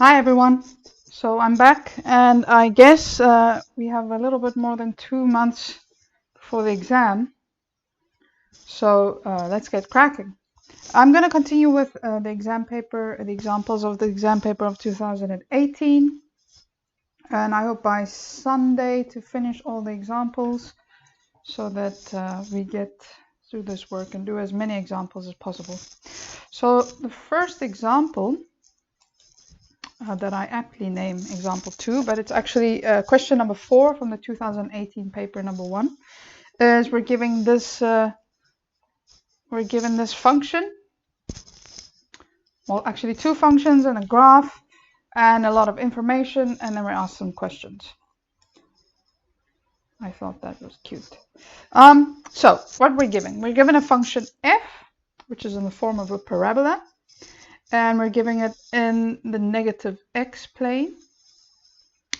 Hi everyone. So I'm back, and I guess we have a little bit more than 2 months before the exam. So let's get cracking. I'm going to continue with the exam paper, the examples of the exam paper of 2018. And I hope by Sunday to finish all the examples so that we get through this work and do as many examples as possible. So the first example that I aptly name example 2, but it's actually question number 4 from the 2018 paper number 1, is we're given this function, well actually 2 functions and a graph and a lot of information, and then we're asked some questions. I thought that was cute. So what we're given a function f, which is in the form of a parabola, and we're giving it in the negative x plane.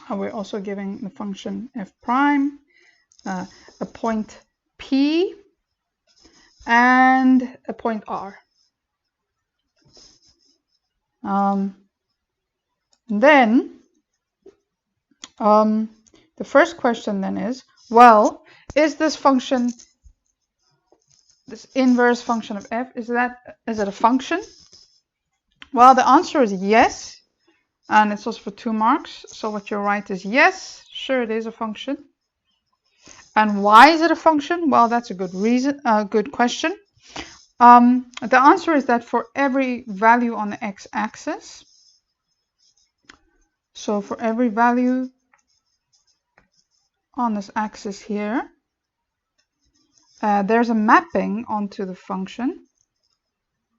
We're also giving the function f prime, a point P, and a point R. Then the first question then is, well, is this function, this inverse function of f, is it a function? Well, the answer is yes, and it's also for 2 marks. So what you'll write is yes, sure it is a function. And why is it a function? Well, that's a good reason, good question. The answer is that for every value on the x-axis, so for every value on this axis here, there's a mapping onto the function,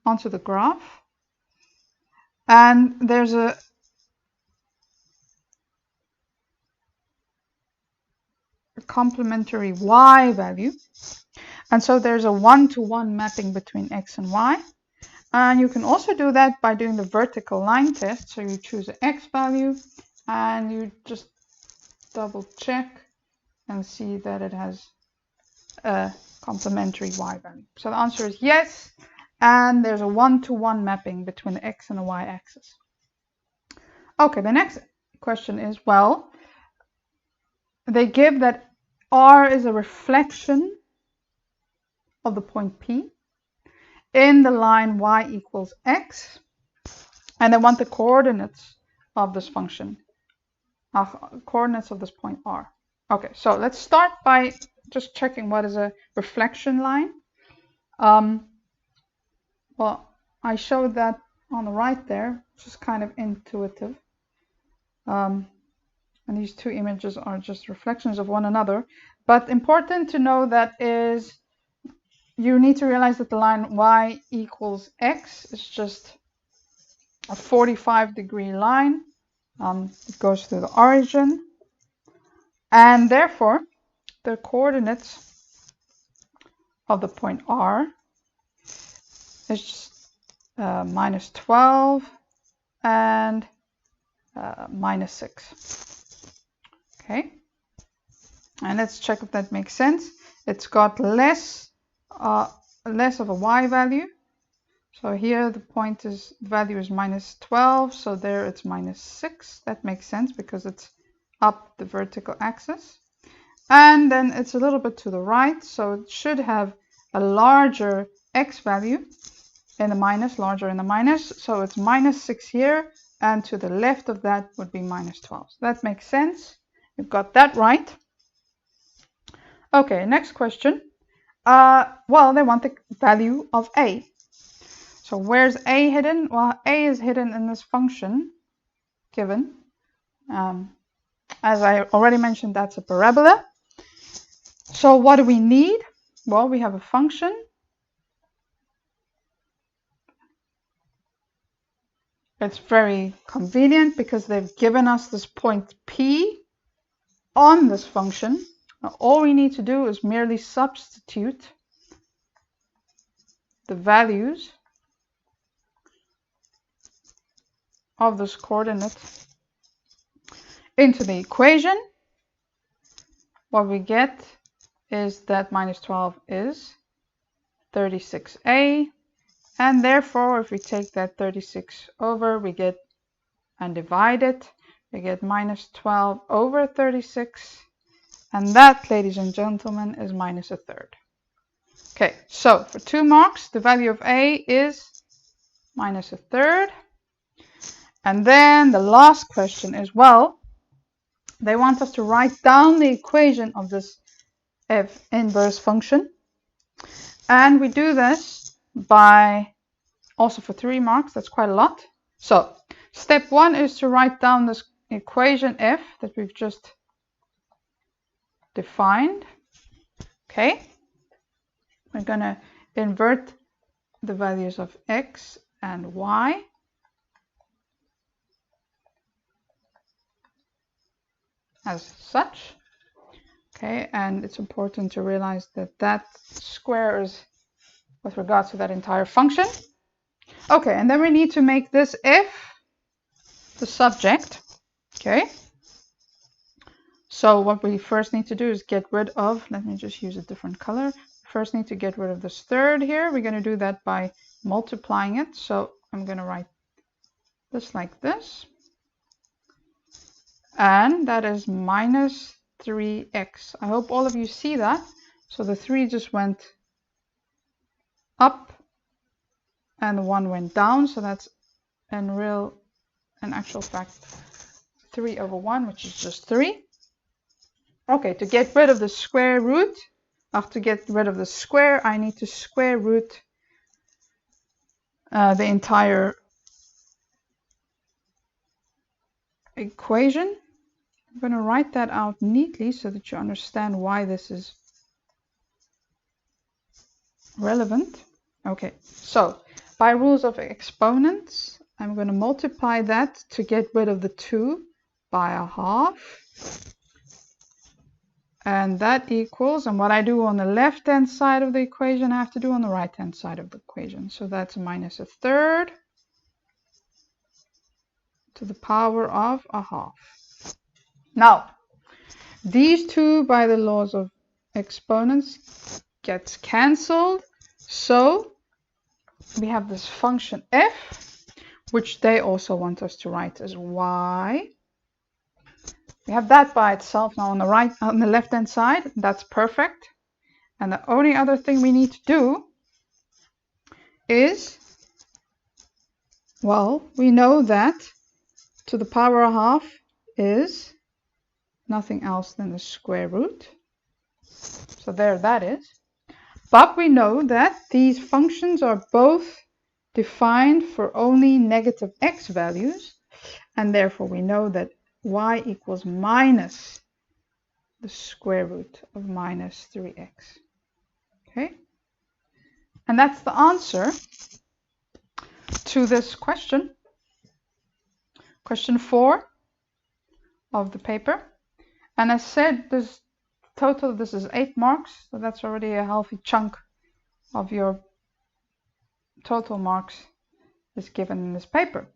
onto the graph, and there's a complementary y value, and so there's a one-to-one mapping between x and y. And you can also do that by doing the vertical line test. So you choose an x value and you just double check and see that it has a complementary y value. So the answer is yes, and there's a one-to-one mapping between the x and the y axis. Okay, the next question is, well, they give that R is a reflection of the point P in the line y equals x, and they want the coordinates of this function, coordinates of this point R. Okay, so let's start by just checking what is a reflection line. Well, I showed that on the right there, which is kind of intuitive. And these 2 images are just reflections of one another. But important to know that is, you need to realize that the line y equals x is just a 45-degree line. It goes through the origin, and therefore the coordinates of the point R is just minus 12 and minus 6. Okay, and let's check if that makes sense. It's got less of a y value. So here the value is minus 12, so there it's minus 6. That makes sense because it's up the vertical axis. And then it's a little bit to the right, so it should have a larger x value in the minus, larger in the minus. So it's minus 6 here, and to the left of that would be minus 12. So that makes sense. You've got that right. Okay, next question. Well, they want the value of a. So where's a hidden? Well, a is hidden in this function given. As I already mentioned, that's a parabola. So what do we need? Well, we have a function. It's very convenient because they've given us this point P on this function. Now, all we need to do is merely substitute the values of this coordinate into the equation. What we get is that minus 12 is 36a, and therefore if we take that 36 over, we get and divide it, we get minus 12 over 36. And that, ladies and gentlemen, is minus a third. Okay, so for 2 marks, the value of A is minus a third. And then the last question is, well, they want us to write down the equation of this F inverse function. And we do this by, also for 3 marks, that's quite a lot. So step 1 is to write down this equation F that we've just defined. Okay, we're going to invert the values of x and y. As such. Okay, and it's important to realize that that square is with regards to that entire function. Okay, and then we need to make this f the subject. Okay, so what we first need to do is get rid of, let me just use a different color. First need to get rid of this third here. We're going to do that by multiplying it. So I'm going to write this like this. And that is minus 3x. I hope all of you see that. So the 3 just went up and the 1 went down. So that's in actual fact 3 over 1, which is just 3. Okay, to get rid of the square root, to get rid of the square, I need to square root the entire equation. I'm going to write that out neatly so that you understand why this is relevant. Okay, so by rules of exponents, I'm going to multiply that to get rid of the 2 by a half. And that equals, and what I do on the left-hand side of the equation, I have to do on the right-hand side of the equation. So that's minus a third to the power of a half. Now, these two, by the laws of exponents, gets cancelled. So we have this function f, which they also want us to write as y. We have that by itself now on the left-hand side. That's perfect. And the only other thing we need to do is, well, we know that to the power of half is nothing else than the square root. So there that is. But we know that these functions are both defined for only negative x values, and therefore we know that y equals minus the square root of minus 3x. Okay? And that's the answer to this question. Question 4 of the paper. And I said this is 8 marks, so that's already a healthy chunk of your total marks is given in this paper.